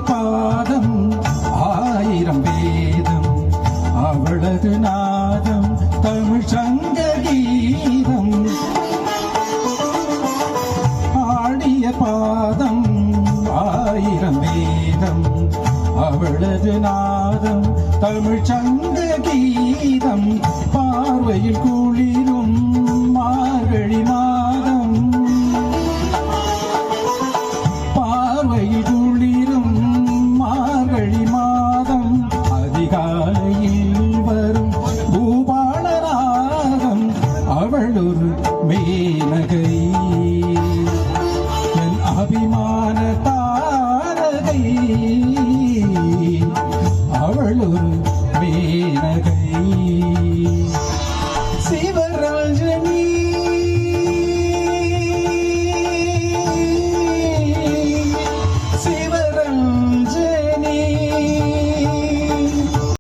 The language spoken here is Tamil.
பாதம் ஆயிரம் வேதம் அவளது நாதம் தமிழ் சங்க கீதம் ஆடிய பாதம் ஆயிரம் வேதம் அவளது நாதம் தமிழ் சங்க கீதம் பார்வையில் குளிரும் மார்கழி மாதம் பார்வையில் குளிரும் மார்கழி மாதம் அதிகாலையில் வரும் பூபால ராகம் அவள் ஒரு மேனகை என் அபிமான தாரகை